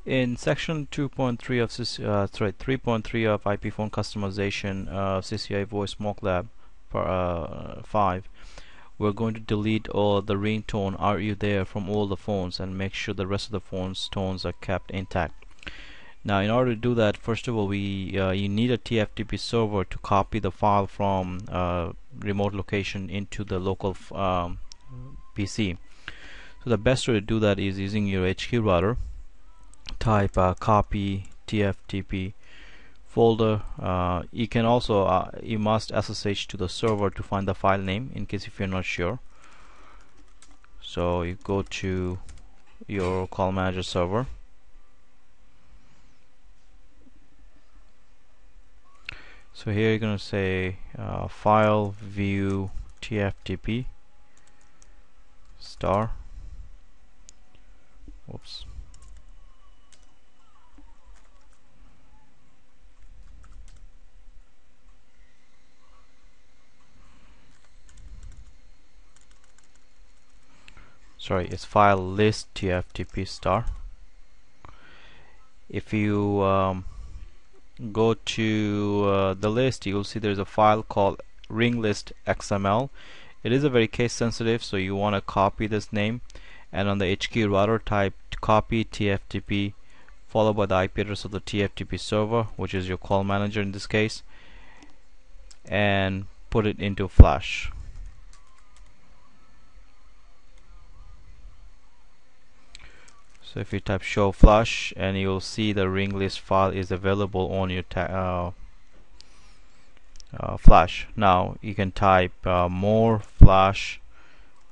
In section 2.3 of 3.3 of IP phone customization, CCI Voice MockLab 5, we're going to delete all the ringtone "Are you there" from all the phones and make sure the rest of the phones tones are kept intact. Now, in order to do that, first of all, you need a TFTP server to copy the file from remote location into the local PC. So the best way to do that is using your HK router. Type copy TFTP folder. You can also you must SSH to the server to find the file name in case if you're not sure. So you go to your call manager server. So here you're going to say file view TFTP star. Whoops. Sorry, it's file list TFTP star. If you go to the list, you will see there's a file called ringlist XML. It is a very case sensitive, so you want to copy this name, and on the HK router type copy TFTP followed by the IP address of the TFTP server, which is your call manager in this case, and put it into flash. So if you type show flash, and you'll see the ring list file is available on your flash. Now you can type more flash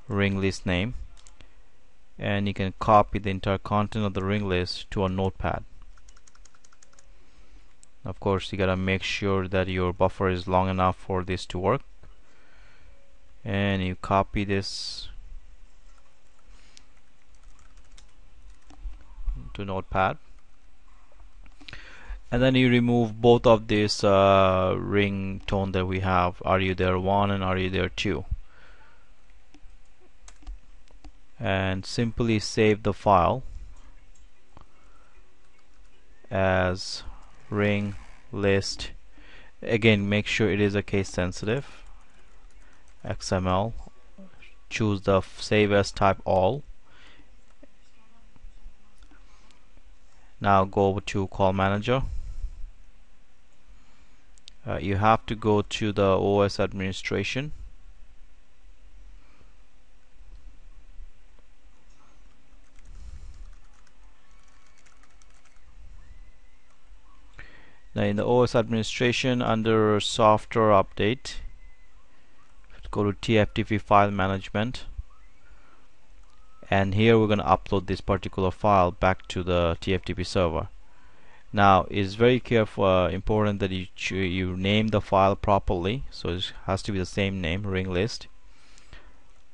ring list name, and you can copy the entire content of the ring list to a notepad. Of course, you gotta make sure that your buffer is long enough for this to work, and you copy this to notepad, and then you remove both of this ringtone that we have, "Are you there 1" and "Are you there 2", and simply save the file as ring list. Again, make sure it is a case sensitive XML. Choose the save as type all. Now go over to call manager. You have to go to the OS administration. Now in the OS administration, under software update, go to TFTP file management, and here we're going to upload this particular file back to the TFTP server. Now it's very important that you name the file properly, so it has to be the same name, ring list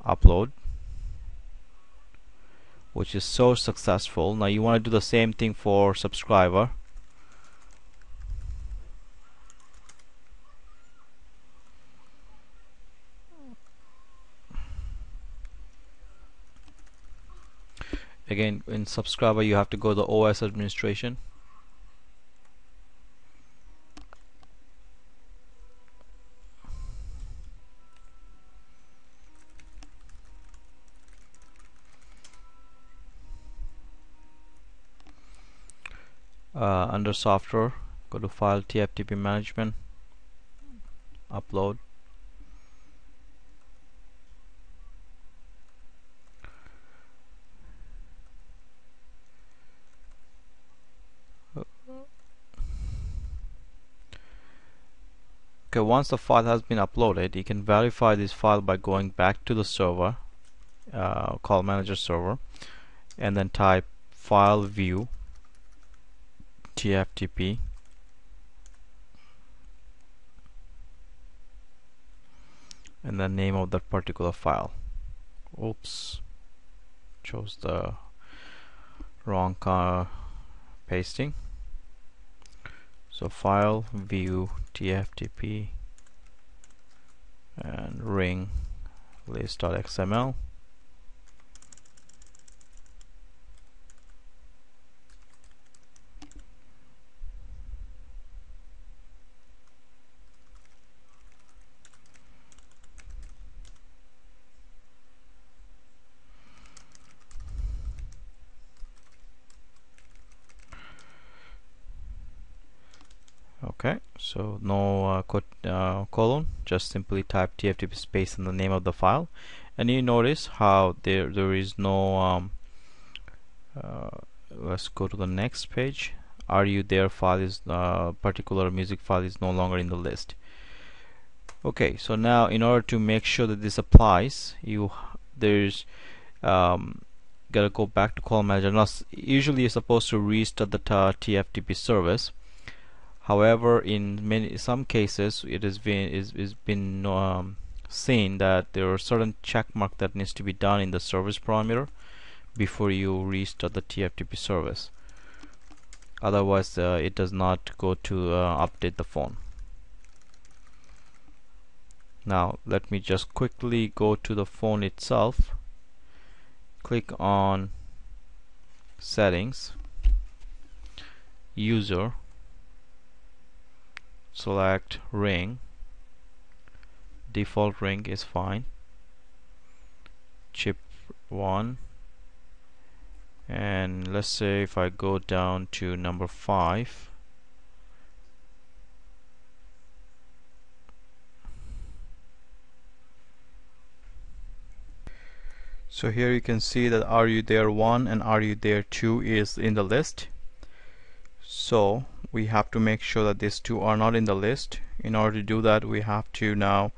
upload, which is so successful. Now you want to do the same thing for subscriber. Again, in subscriber you have to go to the OS administration. Under software, go to file TFTP management, upload. Okay, once the file has been uploaded, you can verify this file by going back to the server, call manager server, and then type file view TFTP, and the name of that particular file. Oops, chose the wrong pasting. So file view TFTP and ring list.xml. Okay, so no colon, just simply type TFTP space in the name of the file, and you notice how there is no let's go to the next page. Are you there file is particular music file is no longer in the list. Okay, so now in order to make sure that this applies, there's gotta go back to call manager. Now usually you're supposed to restart the TFTP service. However, in some cases it has been seen that there are certain check mark that needs to be done in the service parameter before you restart the TFTP service. Otherwise it does not go to update the phone. Now let me just quickly go to the phone itself, click on settings, user, select ring, default ring is fine, chip 1, and let's say if I go down to number 5, so here you can see that Are You There 1 and Are You There 2 is in the list. So we have to make sure that these two are not in the list. In order to do that, we have to now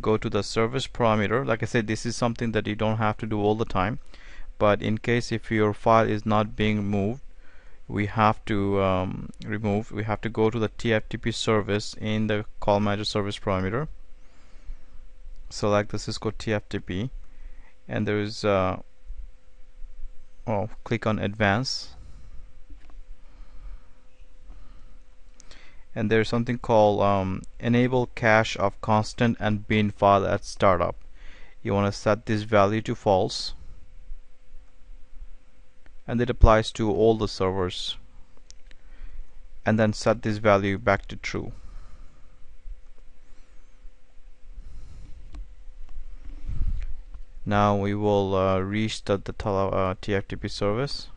go to the service parameter. Like I said, this is something that you don't have to do all the time, but in case if your file is not being moved, we have to we have to go to the TFTP service in the call manager service parameter, select the Cisco TFTP, and there is click on advanced, and there's something called enable cache of constant and bin file at startup. You want to set this value to false, and it applies to all the servers, and then set this value back to true. Now we will restart the TFTP service.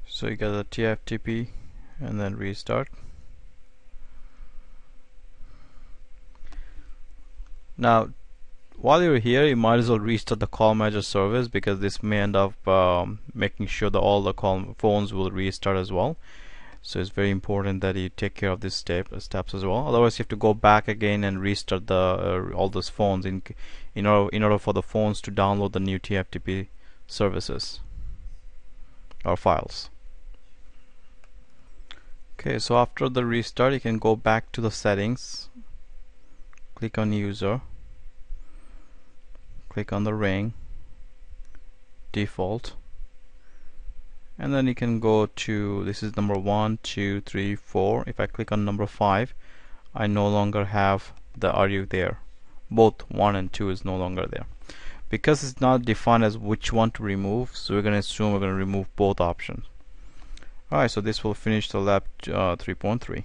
So you get the TFTP and then restart. Now while you're here, you might as well restart the call manager service, because this may end up making sure that all the phones will restart as well. So it's very important that you take care of these steps as well. Otherwise you have to go back again and restart the all those phones in order for the phones to download the new TFTP services or files. Okay, so after the restart, you can go back to the settings, click on user, click on the ring, default, and then you can go to, this is number 1, 2, 3, 4. If I click on number 5, I no longer have the Are You There. Both 1 and 2 is no longer there, because it's not defined as which one to remove. So we're going to assume we're going to remove both options. Alright, so this will finish the lab 3.3.